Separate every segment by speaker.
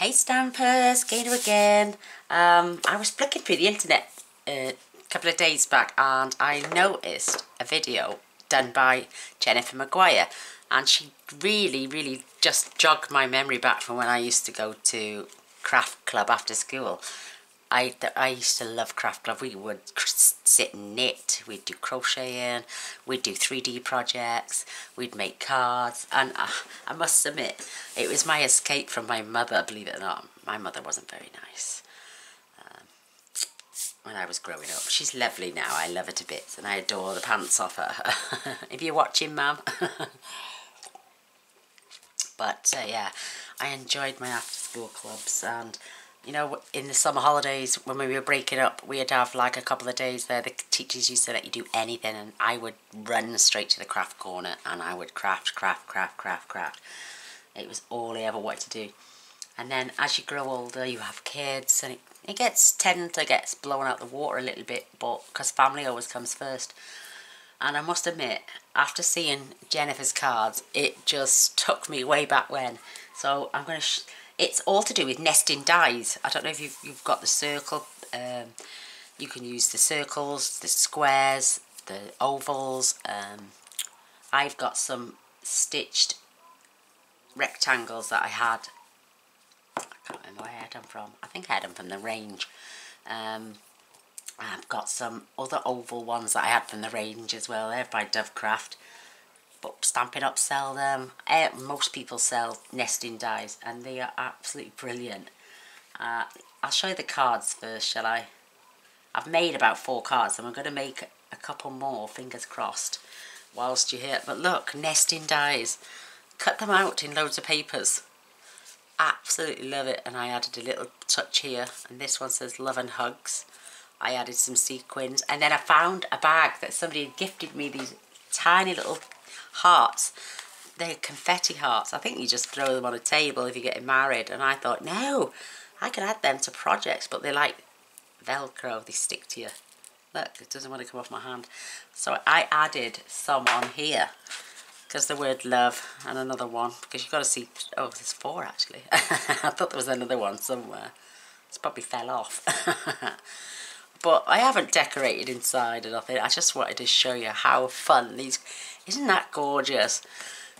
Speaker 1: Hey Stampers, Gator again. I was flicking through the internet a couple of days back and I noticed a video done by Jennifer Maguire, and she really just jogged my memory back from when I used to go to craft club after school. I used to love craft club. We would sit and knit, we'd do crocheting, we'd do 3D projects, we'd make cards, and I must admit, it was my escape from my mother, believe it or not. My mother wasn't very nice when I was growing up. She's lovely now, I love her to bits, and I adore the pants off her. If you're watching, Mum. But yeah, I enjoyed my after school clubs, and you know, in the summer holidays when we were breaking up, we'd have like a couple of days there. The teachers used to let you do anything, and I would run straight to the craft corner and I would craft. It was all I ever wanted to do. And then as you grow older, you have kids, and it gets blown out the water a little bit, but because family always comes first. And I must admit, after seeing Jennifer's cards, it just took me way back when. So I'm going to... It's all to do with nesting dies. I don't know if you've got the circle. You can use the circles, the squares, the ovals. I've got some stitched rectangles that I had. I can't remember where I had them from. I think I had them from the range. I've got some other oval ones that I had from the range as well. They're by Dovecraft. But Stampin' Up sell them. Most people sell nesting dies, and they are absolutely brilliant. I'll show you the cards first, shall I? I've made about 4 cards, and I'm going to make a couple more, fingers crossed, whilst you're here. But look, nesting dies. Cut them out in loads of papers. Absolutely love it. And I added a little touch here, and this one says love and hugs. I added some sequins, and then I found a bag that somebody had gifted me, these tiny little hearts. They're confetti hearts. I think you just throw them on a table if you're getting married. And I thought, no, I can add them to projects, but they're like Velcro, they stick to you. Look, it doesn't want to come off my hand. So I added some on here because the word love, and another one because you've got to see. Oh, there's 4 actually. I thought there was another one somewhere. It's probably fell off. But I haven't decorated inside or nothing. I just wanted to show you how fun these... Isn't that gorgeous?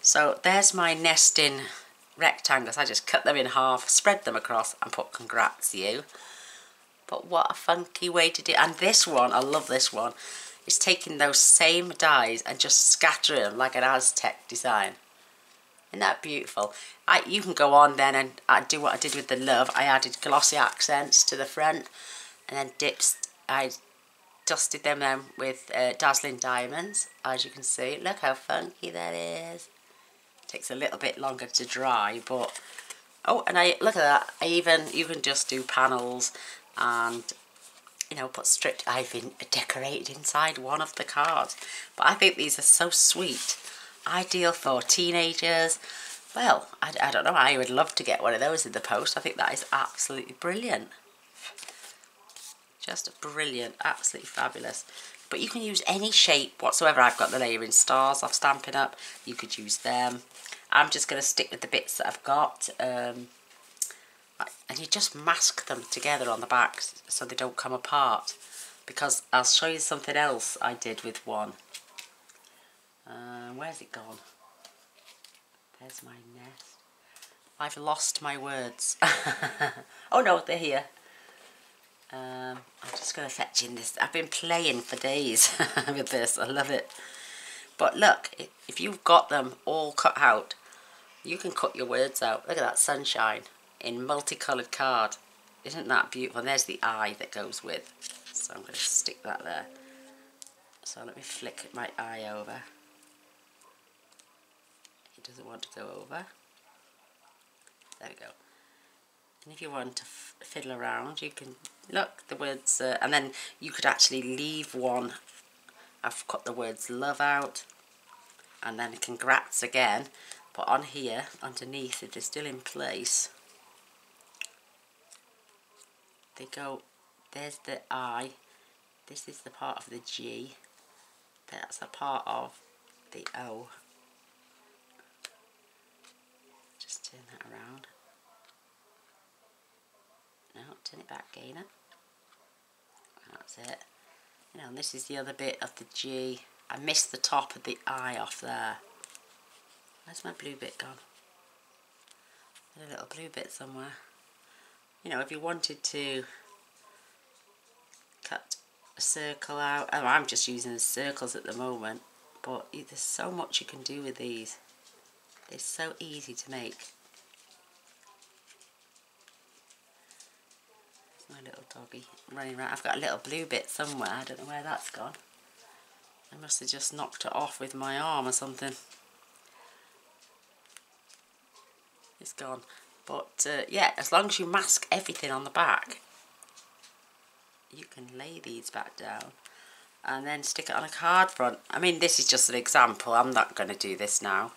Speaker 1: So there's my nesting rectangles. I just cut them in half, spread them across and put congrats you. But what a funky way to do it. And this one, I love this one, is taking those same dies and just scattering them like an Aztec design. Isn't that beautiful? You can go on then and do what I did with the love. I added glossy accents to the front, and then I dusted them with Dazzling Diamonds, as you can see. Look how funky that is. Takes a little bit longer to dry, but... Oh, and look at that. You can just do panels and, you know, put stripped... I've been decorated inside one of the cards. But I think these are so sweet. Ideal for teenagers. Well, I don't know. I would love to get one of those in the post. I think that is absolutely brilliant. Just brilliant, absolutely fabulous. But you can use any shape whatsoever. I've got the layering stars off Stampin' Up. You could use them. I'm just going to stick with the bits that I've got. And you just mask them together on the back so they don't come apart. Because I'll show you something else I did with one. Where's it gone? There's my nest. I've lost my words. Oh no, they're here. I'm just going to fetch in this. I've been playing for days with this. I love it. But look, if you've got them all cut out, you can cut your words out. Look at that sunshine in multicoloured card. Isn't that beautiful? And there's the eye that goes with. So I'm going to stick that there. So let me flick my eye over. It doesn't want to go over. There we go. And if you want to fiddle around, you can look the words, and then you could actually leave one. I've cut the words love out, and then congrats again. But on here, underneath, if they're still in place, they go. There's the I. This is the part of the G. That's a part of the O. Just turn that around. turn it back, Gainer. That's it. You know, and this is the other bit of the G. I missed the top of the I off there. Where's my blue bit gone? There's a little blue bit somewhere. You know, if you wanted to cut a circle out, oh, I'm just using the circles at the moment, but there's so much you can do with these. They're so easy to make. There's my little doggy running around. I've got a little blue bit somewhere. I don't know where that's gone. I must have just knocked it off with my arm or something. It's gone. But yeah, as long as you mask everything on the back, you can lay these back down and then stick it on a card front. I mean, this is just an example. I'm not going to do this now.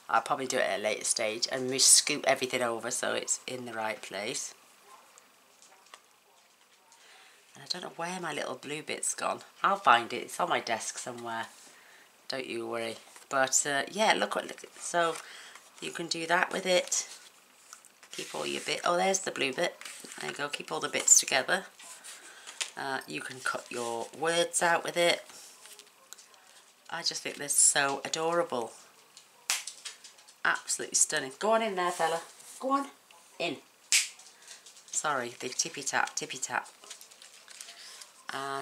Speaker 1: I'll probably do it at a later stage and we scoop everything over so it's in the right place. And I don't know where my little blue bit's gone. I'll find it. It's on my desk somewhere. Don't you worry. But yeah, look at so you can do that with it. Keep all your bit. Oh, there's the blue bit. There you go. Keep all the bits together. You can cut your words out with it. I just think they're so adorable. Absolutely stunning. Go on in there, fella. Go on in. Sorry, the tippy tap, tippy tap.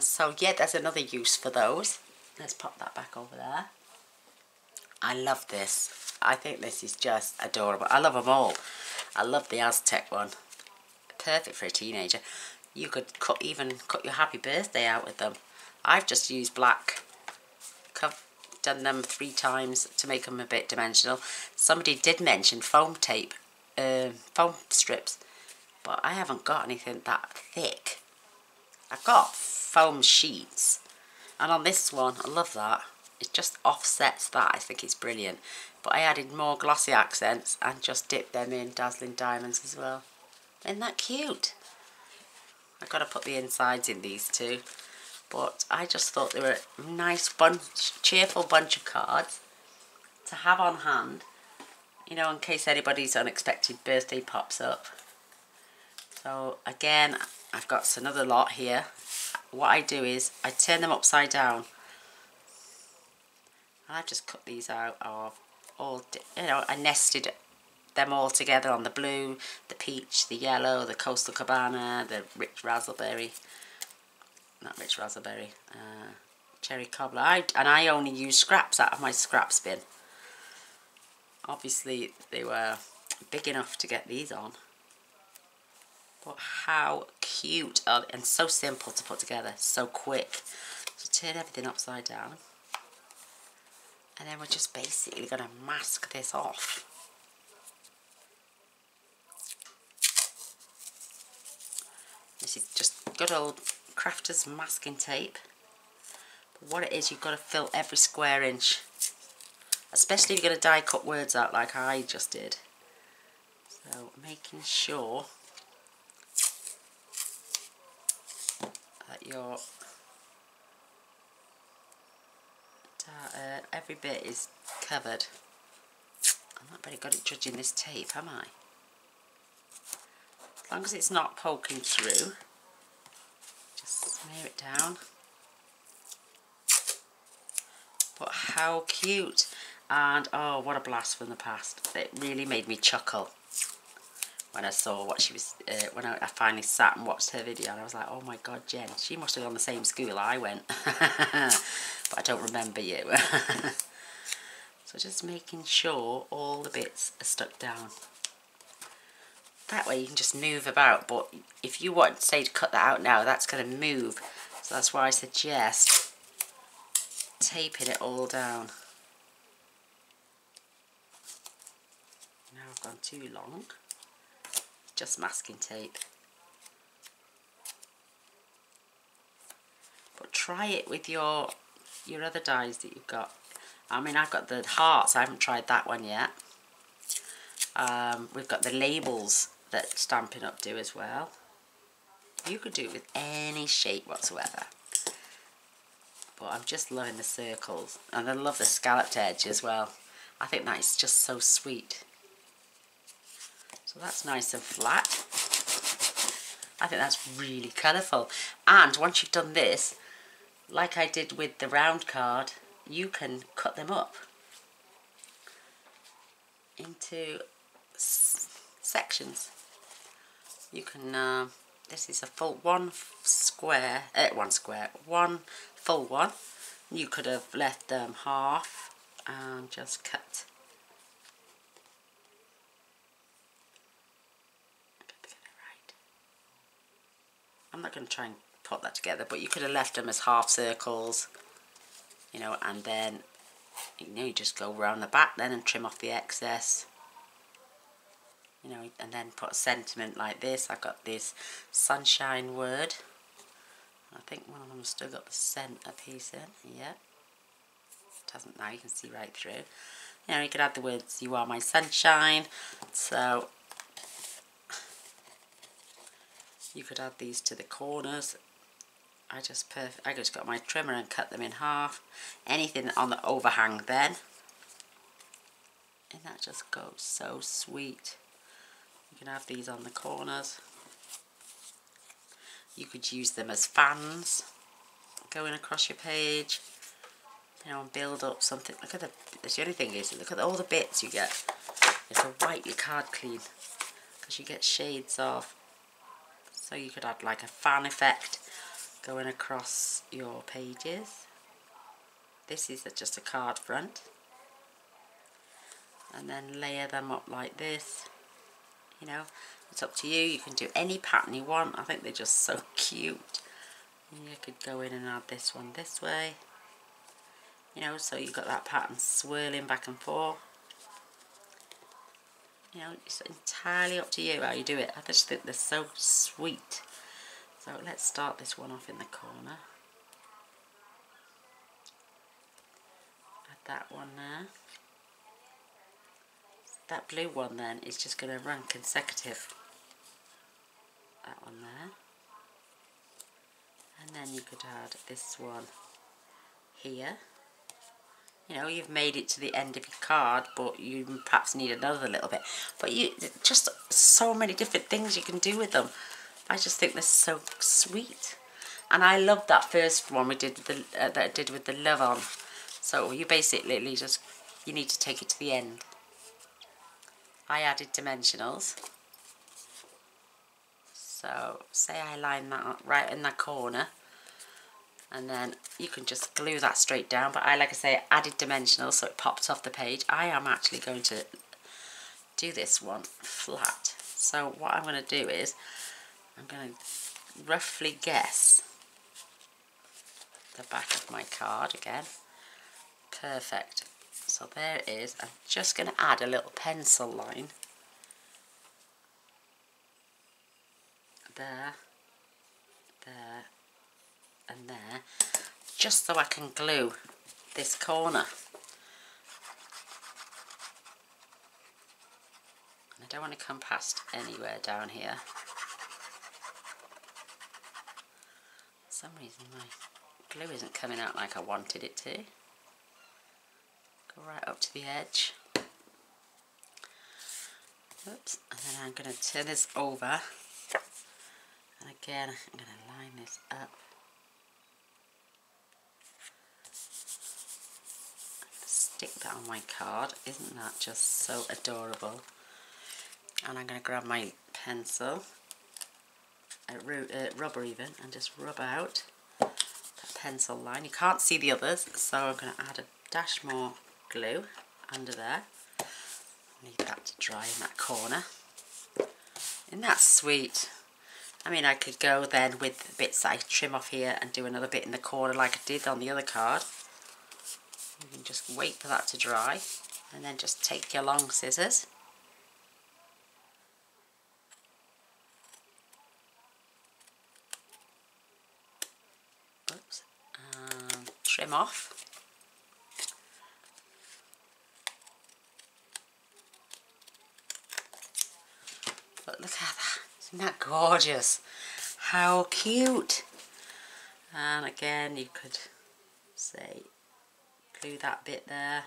Speaker 1: So yeah, there's another use for those. Let's pop that back over there. I love this. I think this is just adorable. I love them all. I love the Aztec one. Perfect for a teenager. You could even cut your happy birthday out with them. I've just used black. Done them 3 times to make them a bit dimensional. Somebody did mention foam tape, foam strips, but I haven't got anything that thick. I've got foam sheets, and on this one, I love that. It just offsets that. I think it's brilliant. But I added more glossy accents and just dipped them in dazzling diamonds as well. Isn't that cute? I've got to put the insides in these too. But I just thought they were a nice bunch, cheerful bunch of cards to have on hand, you know, in case anybody's unexpected birthday pops up. So again, I've got another lot here. What I do is I turn them upside down. I've just cut these out of all, you know, I nested them all together on the blue, the peach, the yellow, the Coastal Cabana, the rich raspberry. Not rich raspberry, cherry cobbler. I only use scraps out of my scraps bin. Obviously they were big enough to get these on. But how cute and so simple to put together, so quick. So turn everything upside down. And then we're just basically going to mask this off. This is just good old Crafter's masking tape. But what it is, you've got to fill every square inch, especially if you're going to die cut words out like I just did. So making sure that your every bit is covered. I'm not very good at judging this tape, am I? As long as it's not poking through. Smear it down. But how cute. And oh, what a blast from the past. It really made me chuckle when I saw what she was, when I finally sat and watched her video, and I was like, oh my god, Jen, she must have gone the same school I went. But I don't remember you. So just making sure all the bits are stuck down. That way you can just move about, but if you want, say, to cut that out now, that's going to move. So that's why I suggest taping it all down. Now I've gone too long. Just masking tape. But try it with your other dies that you've got. I mean, I've got the hearts. I haven't tried that one yet. We've got the labels that Stampin' Up! Do as well. You could do it with any shape whatsoever. But I'm just loving the circles. And I love the scalloped edge as well. I think that is just so sweet. So that's nice and flat. I think that's really colourful. And once you've done this, like I did with the round card, you can cut them up into sections. You can, this is a full one full one. You could have left them half and just cut. I'm not going to try and put that together, but you could have left them as half circles, you know, and then, you know, you just go around the back then and trim off the excess, you know, and then put a sentiment like this. I've got this sunshine word. I think one of them has still got the centre piece in, yeah. It hasn't now, you can see right through. You know, you could add the words, you are my sunshine, so you could add these to the corners. I just got my trimmer and cut them in half. Anything on the overhang then. And that just goes so sweet. You can have these on the corners. You could use them as fans going across your page. You know, and build up something. Look at the only thing is, look at all the bits you get. You have to wipe your card clean because you get shades of. So you could add like a fan effect going across your pages. This is just a card front. And then layer them up like this. You know, it's up to you. You can do any pattern you want. I think they're just so cute. And you could go in and add this one this way. You know, so you've got that pattern swirling back and forth. You know, it's entirely up to you how you do it. I just think they're so sweet. So let's start this one off in the corner. Add that one there. That blue one then is just going to run consecutive. That one there. And then you could add this one here. You know, you've made it to the end of your card, but you perhaps need another little bit. But just so many different things you can do with them. I just think they're so sweet. And I love that first one we did with the, that I did with the love on. So you basically just, you need to take it to the end. I added dimensionals. So say I line that up right in that corner. And then you can just glue that straight down. But like I say, added dimensionals so it pops off the page. I am actually going to do this one flat. So what I'm going to do is, I'm going to roughly guess the back of my card again. Perfect. So there it is. I'm just going to add a little pencil line. There, there, and there. Just so I can glue this corner. And I don't want to come past anywhere down here. For some reason my glue isn't coming out like I wanted it to. Go right up to the edge. Oops. And then I'm going to turn this over. And again, I'm going to line this up. Stick that on my card. Isn't that just so adorable? And I'm going to grab my pencil, rubber even, and just rub out that pencil line. You can't see the others, so I'm going to add a dash more glue under there. Need that to dry in that corner. Isn't that sweet? I mean, I could go then with the bits that I trim off here and do another bit in the corner like I did on the other card. You can just wait for that to dry and then just take your long scissors. Oops. And trim off. But look at that. Isn't that gorgeous? How cute. And again, you could say glue that bit there,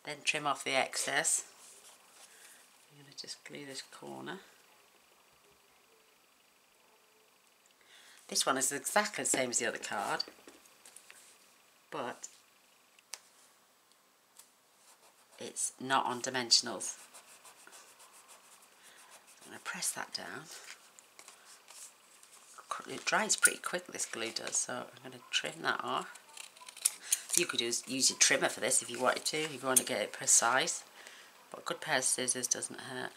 Speaker 1: then trim off the excess. I'm going to just glue this corner. This one is exactly the same as the other card, but it's not on dimensionals. I'm going to press that down. It dries pretty quick, this glue does, so I'm going to trim that off. You could use your trimmer for this if you wanted to, if you want to get it precise. But a good pair of scissors doesn't hurt.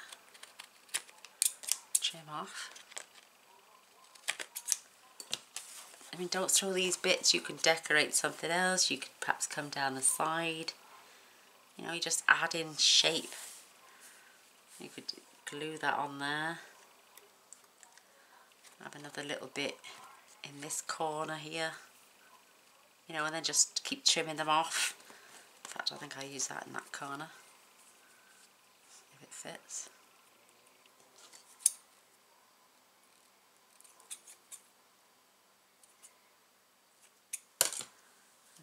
Speaker 1: Trim off. I mean, don't throw these bits. You could decorate something else. You could perhaps come down the side. You know, you just add in shape. You could glue that on there. Have another little bit in this corner here. You know, and then just keep trimming them off. In fact, I think I'll use that in that corner. If it fits.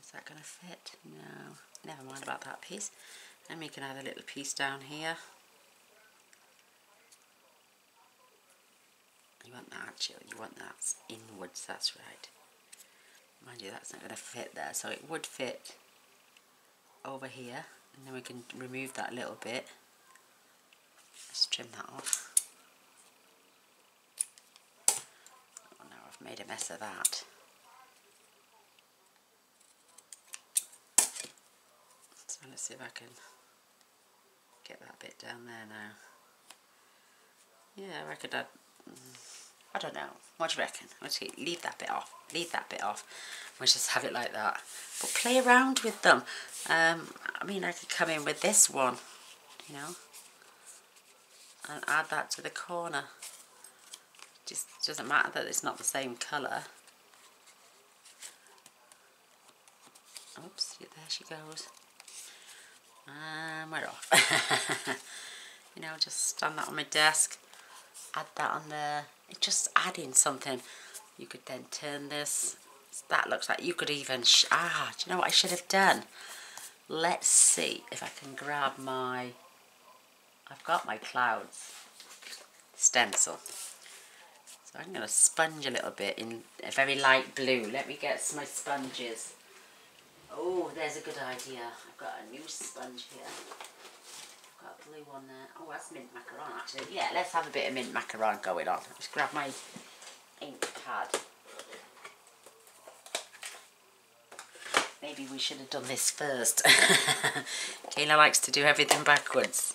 Speaker 1: Is that going to fit? No. Never mind about that piece. Then we can add a little piece down here. You want that actually, you want that inwards, that's right. Mind you, that's not going to fit there, so it would fit over here, and then we can remove that little bit. Let's trim that off. Oh no, I've made a mess of that. So let's see if I can get that bit down there now. Yeah, I reckon I don't know. What do you reckon? Actually, leave that bit off. Leave that bit off. We'll just have it like that. But play around with them. I mean, I could come in with this one, you know, and add that to the corner. Just doesn't matter that it's not the same colour. Oops, there she goes. And we're off. You know, just stand that on my desk. Add that on there. It's just adding something. You could then turn this. That looks like you could even... do you know what I should have done? Let's see if I can grab my... I've got my clouds stencil. So I'm going to sponge a little bit in a very light blue. Let me get my sponges. Oh, there's a good idea. I've got a new sponge here. Got a blue one there. Oh, that's mint macaron actually. Yeah, let's have a bit of mint macaron going on. Just grab my ink pad. Maybe we should have done this first. Kayla likes to do everything backwards.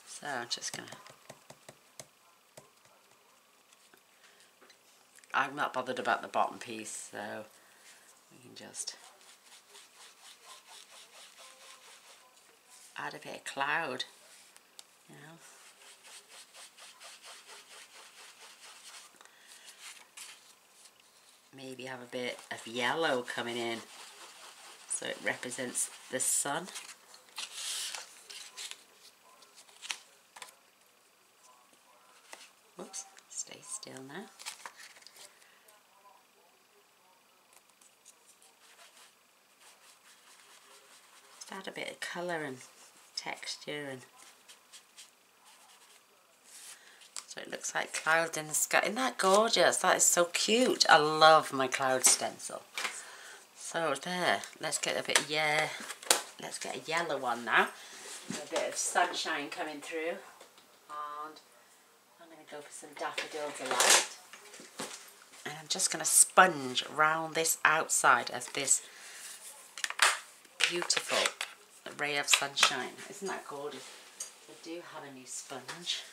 Speaker 1: So I'm just gonna... I'm not bothered about the bottom piece, so we can just add a bit of cloud, you know. Maybe have a bit of yellow coming in so it represents the sun. Whoops, stay still now. Just add a bit of colour and texture, and so it looks like clouds in the sky. Isn't that gorgeous? That is so cute. I love my cloud stencil. So there, let's get a bit, yeah, let's get a yellow one now. A bit of sunshine coming through. And I'm going to go for some daffodil delight. And I'm just going to sponge around this outside of this beautiful ray of sunshine. Isn't that gorgeous? I do have a new sponge.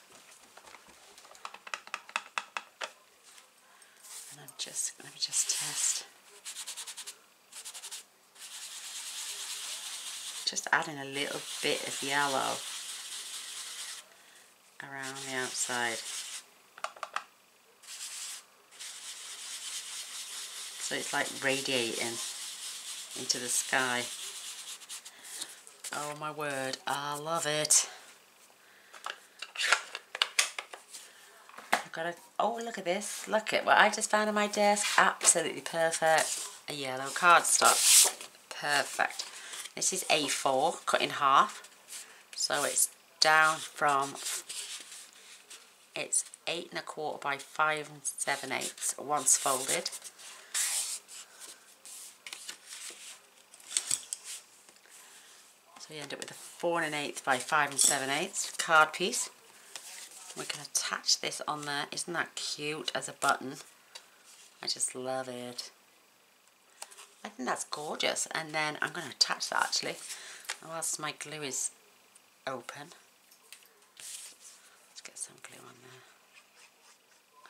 Speaker 1: And let me just test. Just adding a little bit of yellow around the outside. So it's like radiating into the sky. Oh my word, I love it. Oh, look at this. Look at what I just found on my desk. Absolutely perfect. A yellow cardstock. Perfect. This is A4 cut in half. So it's down from... It's 8 1/4 by 5 7/8 once folded. So you end up with a 4 1/8 by 5 7/8 card piece. We can attach this on there. Isn't that cute as a button? I just love it. I think that's gorgeous. And then I'm going to attach that actually whilst my glue is open. Let's get some glue on there.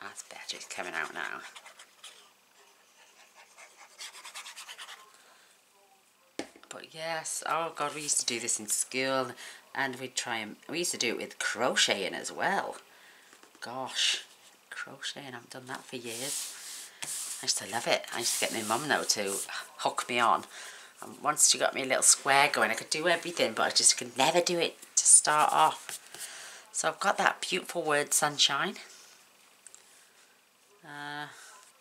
Speaker 1: That's better, it's coming out now. But yes, oh god, we used to do this in school, and we used to do it with crocheting as well. Gosh, crocheting, I've done that for years. I used to love it. I used to get my mum though to hook me on. And once she got me a little square going, I could do everything, but I just could never do it to start off. So I've got that beautiful word sunshine. And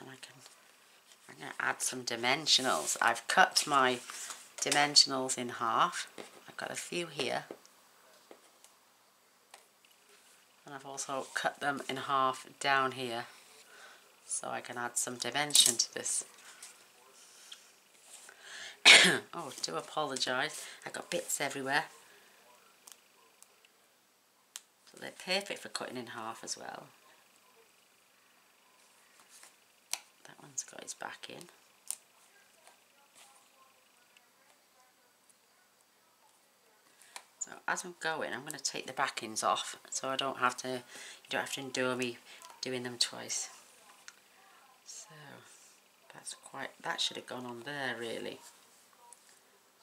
Speaker 1: I'm going to add some dimensionals. I've cut my dimensionals in half. I've got a few here. And I've also cut them in half down here, so I can add some dimension to this. Oh, do apologise. I got bits everywhere. So they're perfect for cutting in half as well. That one's got its back in. So as I'm going, I'm going to take the backings off, so I don't have to. You don't have to endure me doing them twice. So that should have gone on there really.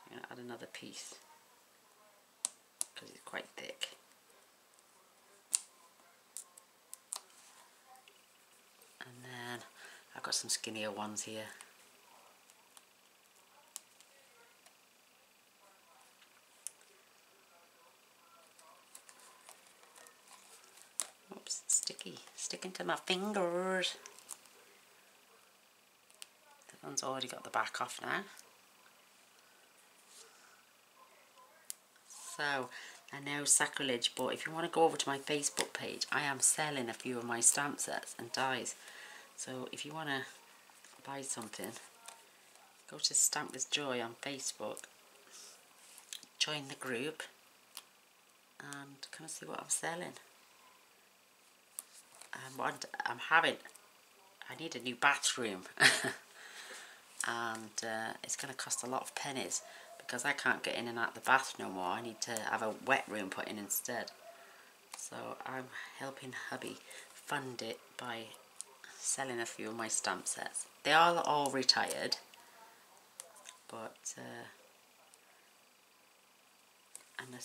Speaker 1: I'm going to add another piece because it's quite thick. And then I've got some skinnier ones here. Oops, it's sticky, sticking to my fingers. That one's already got the back off now. So, I know sacrilege, but if you want to go over to my Facebook page, I am selling a few of my stamp sets and dies. So if you want to buy something, go to Stamp with Joy on Facebook, join the group, and come and see what I'm selling. And I need a new bathroom, and it's going to cost a lot of pennies, because I can't get in and out the bath no more. I need to have a wet room put in instead. So I'm helping hubby fund it by selling a few of my stamp sets. They are all retired, but and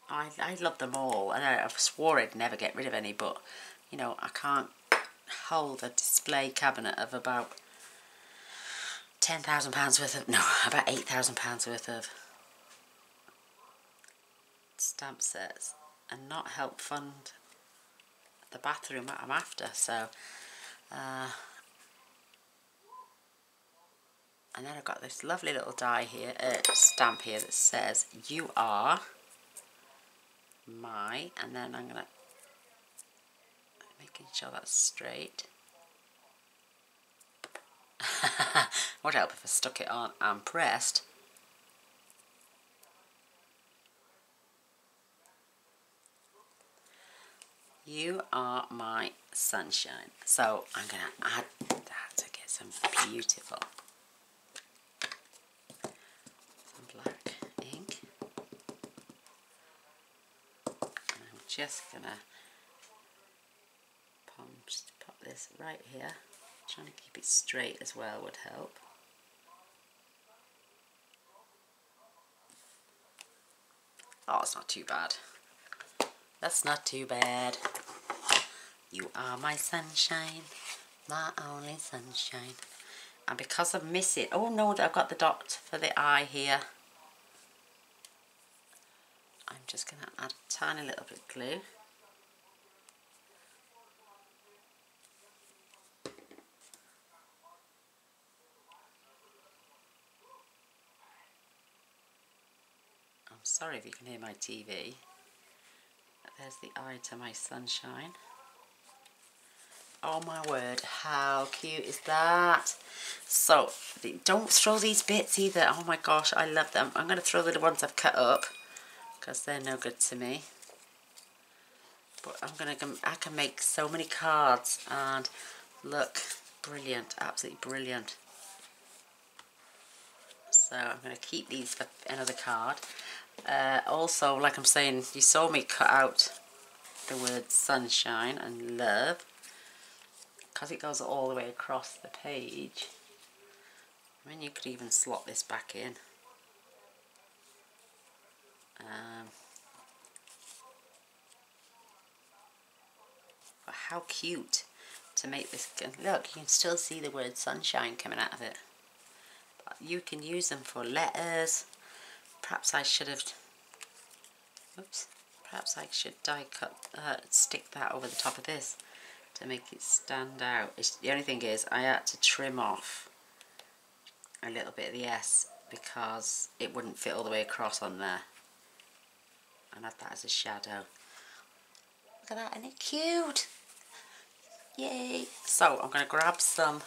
Speaker 1: I love them all, and I swore I'd never get rid of any, but you know, I can't hold a display cabinet of about £10,000 worth of, no, about £8,000 worth of stamp sets and not help fund the bathroom that I'm after. So and then I've got this lovely little die here, stamp here that says "You are my," and then I'm gonna making sure that's straight. Would help if I stuck it on and pressed. You are my sunshine. So I'm going to add that to get some beautiful, some black ink. And I'm just going to pop this right here. Trying to keep it straight as well would help. Oh, it's not too bad. That's not too bad. You are my sunshine, my only sunshine. And because I'm missing, oh no, I've got the dot for the eye here. I'm just going to add a tiny little bit of glue. I'm sorry if you can hear my TV. There's the eye to my sunshine. Oh my word, how cute is that? So, don't throw these bits either. Oh my gosh, I love them. I'm going to throw the ones I've cut up because they're no good to me. But I can make so many cards, and look, brilliant, absolutely brilliant. So I'm going to keep these for another card. Also, like I'm saying, you saw me cut out the word sunshine and love because it goes all the way across the page. I mean, you could even slot this back in. But how cute to make this. Look, you can still see the word sunshine coming out of it. But you can use them for letters. Perhaps I should have, oops, perhaps I should die cut, stick that over the top of this to make it stand out. The only thing is I had to trim off a little bit of the S because it wouldn't fit all the way across on there. And I have that as a shadow. Look at that, isn't it cute? Yay! So I'm going to grab some,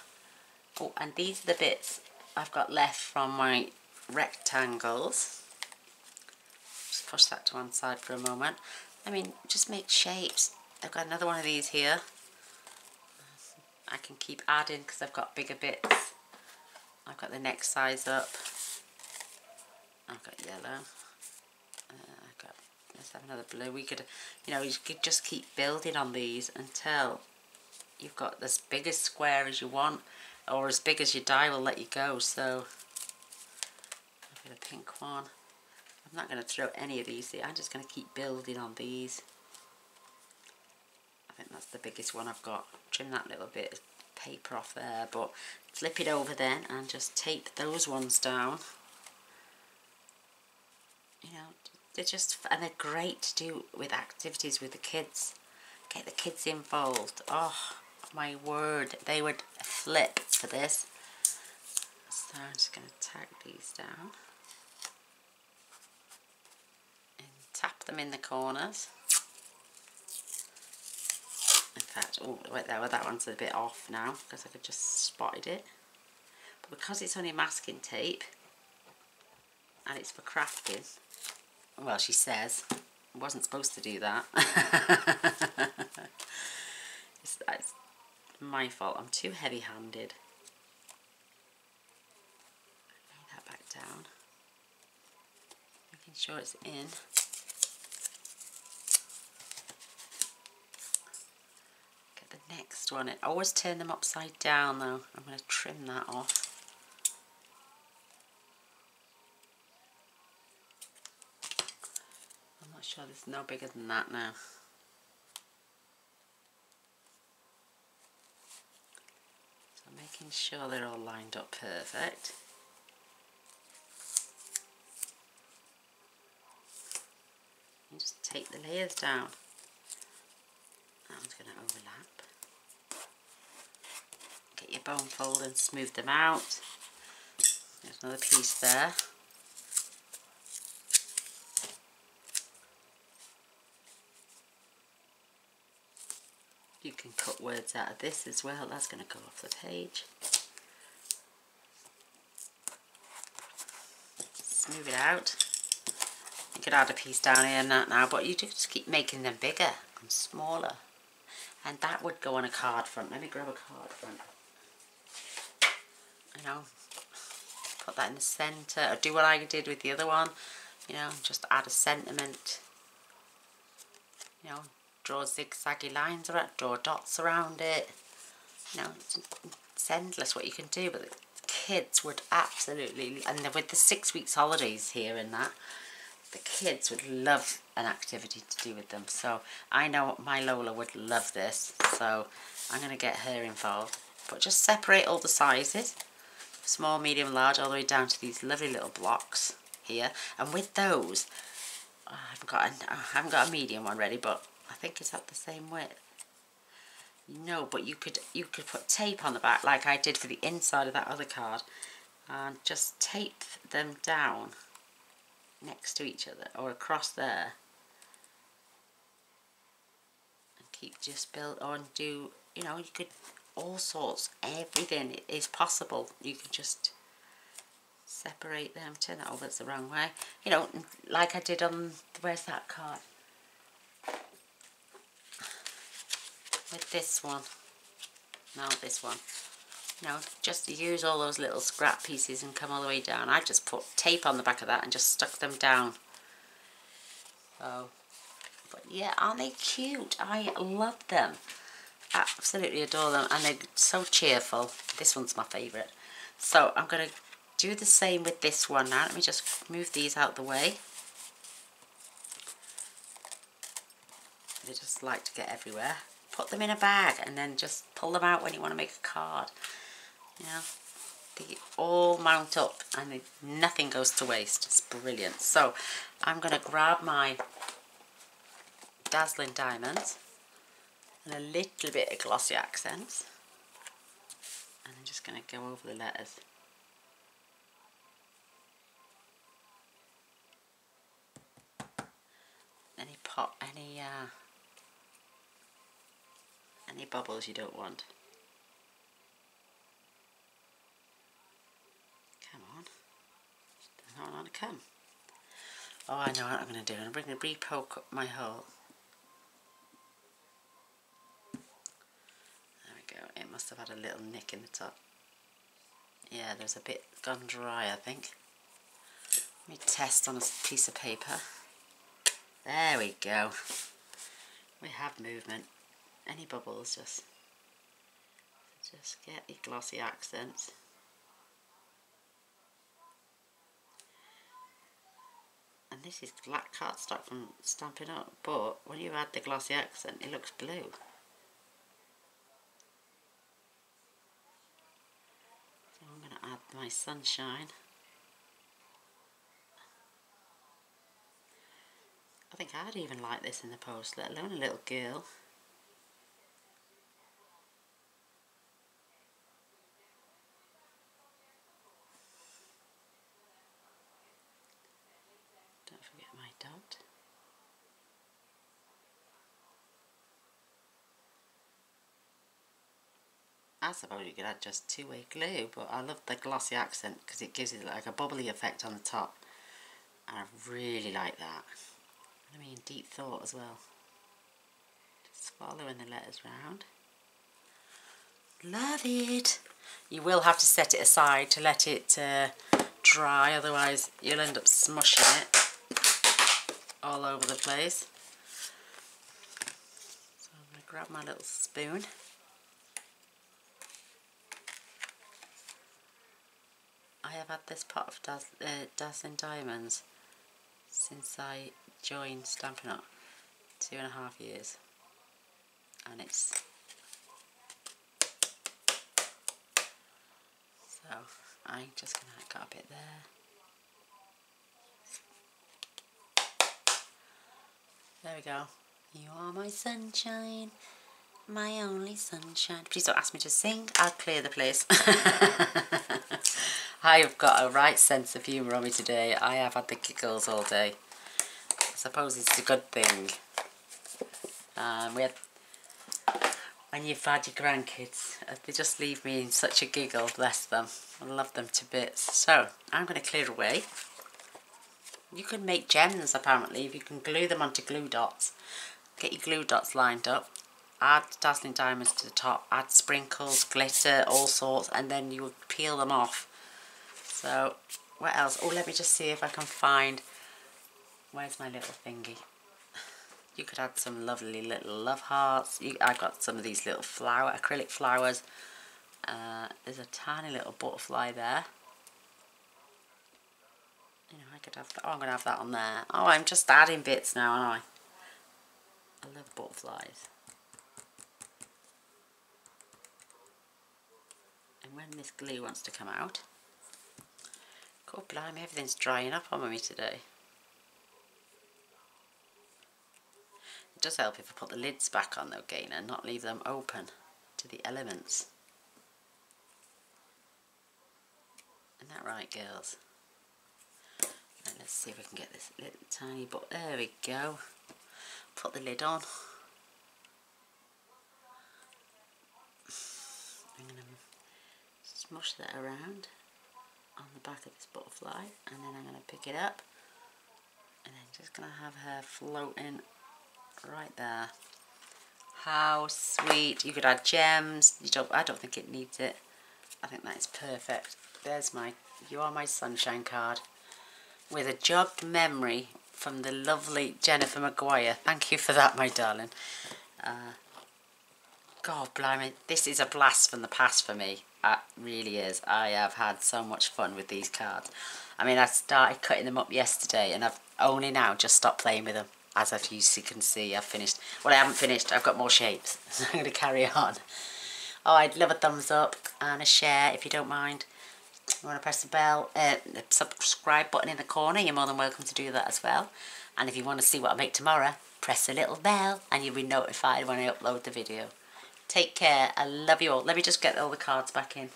Speaker 1: oh, and these are the bits I've got left from my rectangles. Just push that to one side for a moment. I mean, just make shapes. I've got another one of these here. I can keep adding because I've got bigger bits. I've got the next size up. I've got yellow. Let's have another blue. We could, you know, you could just keep building on these until you've got as big a square as you want, or as big as your die will let you go. So, I've got a pink one. I'm not going to throw any of these. I'm just going to keep building on these. I think that's the biggest one I've got. Trim that little bit of paper off there, but flip it over then and just tape those ones down. You know, they're just, and they're great to do with activities with the kids. Get the kids involved. Oh my word, they would flip for this. So I'm just going to tag these down and tap them in the corners. In fact, oh wait there, well, that one's a bit off now because I could just spotted it. But because it's only masking tape and it's for crafting, well, she says I wasn't supposed to do that. It's my fault. I'm too heavy-handed. Lay that back down, making sure it's in. Get the next one. I always turn them upside down though. I'm going to trim that off. I'm not sure, this is no bigger than that now. So making sure they're all lined up perfect. You just take the layers down. That one's going to overlap. Get your bone fold and smooth them out. There's another piece there. You can cut words out of this as well. That's going to go off the page. Smooth it out. You could add a piece down here and that now, but you just keep making them bigger and smaller. And that would go on a card front. Let me grab a card front. You know, put that in the centre, or do what I did with the other one. You know, just add a sentiment. You know, draw zigzaggy lines around, draw dots around it. You know, it's endless what you can do, but the kids would absolutely, and with the 6 weeks holidays here and that, the kids would love an activity to do with them. So I know my Lola would love this, so I'm going to get her involved. But just separate all the sizes, small, medium, large, all the way down to these lovely little blocks here. And with those, I haven't got a medium one ready, but I think it's at the same width. No, but you could put tape on the back like I did for the inside of that other card, and just tape them down next to each other or across there, and keep just build on, do, you know, you could, all sorts, everything is possible. You could just separate them, turn that over, it's the wrong way. You know, like I did on, where's that card? With this one. No, this one. You know, just use all those little scrap pieces and come all the way down. I just put tape on the back of that and just stuck them down. So, but yeah, aren't they cute? I love them. Absolutely adore them, and they're so cheerful. This one's my favourite. So I'm going to do the same with this one now. Let me just move these out the way. They just like to get everywhere. Put them in a bag and then just pull them out when you want to make a card. You know, they all mount up and nothing goes to waste. It's brilliant. So I'm going to grab my Dazzling Diamonds and a little bit of Glossy Accents, and I'm just going to go over the letters. Any bubbles you don't want. Come on. I don't want to come. Oh, I know what I'm going to do. I'm going to re-poke up my hole. There we go. It must have had a little nick in the top. Yeah, there's a bit gone dry, I think. Let me test on a piece of paper. There we go. We have movement. Any bubbles, just get the Glossy Accents. And this is black cardstock from Stampin' Up, but when you add the Glossy Accent, it looks blue. So I'm going to add my Sunshine. I think I'd even like this in the post, let alone a little girl. Don't forget my dot. I suppose you could add just two-way glue, but I love the Glossy Accent because it gives it like a bubbly effect on the top. And I really like that. I mean, deep thought as well. Just following the letters round. Love it. You will have to set it aside to let it dry, otherwise you'll end up smushing it all over the place. So I'm going to grab my little spoon. I have had this pot of Dazzling Diamonds since I joined Stampin' Up! 2.5 years, and it's so I'm just gonna got a bit there. There we go. You are my sunshine, my only sunshine. Please don't ask me to sing, I'll clear the place. I've got a right sense of humour on me today. I have had the giggles all day. I suppose it's a good thing. When you've had your grandkids, they just leave me in such a giggle, bless them. I love them to bits. So, I'm going to clear away. You can make gems, apparently, if you can glue them onto glue dots. Get your glue dots lined up. Add Dazzling Diamonds to the top. Add sprinkles, glitter, all sorts, and then you would peel them off. So, what else? Oh, let me just see if I can find... Where's my little thingy? You could add some lovely little love hearts. I've got some of these little acrylic flowers. There's a tiny little butterfly there. You know, I could have that. Oh, I'm going to have that on there. Oh, I'm just adding bits now, aren't I? I love butterflies. And when this glue wants to come out... God blimey, everything's drying up on me today. It does help if I put the lids back on though, again, and not leave them open to the elements. Isn't that right, girls? Right, let's see if we can get this little tiny, but there we go. Put the lid on. smush that around on the back of this butterfly, and then I'm going to pick it up and then just going to have her floating right there. How sweet. You could add gems. I don't think it needs it. I think that is perfect. There's my You Are My Sunshine card with a jogged memory from the lovely Jennifer Maguire. Thank you for that, my darling. God blimey, this is a blast from the past for me. It really is. I have had so much fun with these cards. I mean, I started cutting them up yesterday and I've only now just stopped playing with them. As you can see, I've finished. Well, I haven't finished. I've got more shapes. So I'm going to carry on. Oh, I'd love a thumbs up and a share if you don't mind. You want to press the bell, the subscribe button in the corner, you're more than welcome to do that as well. And if you want to see what I make tomorrow, press the little bell and you'll be notified when I upload the video. Take care. I love you all. Let me just get all the cards back in.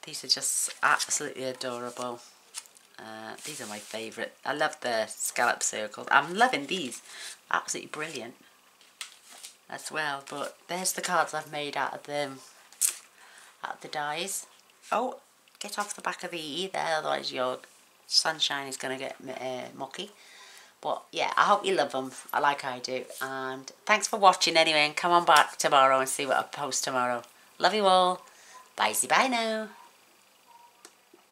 Speaker 1: These are just absolutely adorable. These are my favourite. I love the scallop circles. I'm loving these. Absolutely brilliant as well. But there's the cards I've made out of the dies. Oh, get off the back of the E there, otherwise your sunshine is going to get mucky. But yeah, I hope you love them like I do. And thanks for watching anyway, and come on back tomorrow and see what I post tomorrow. Love you all. Bye now.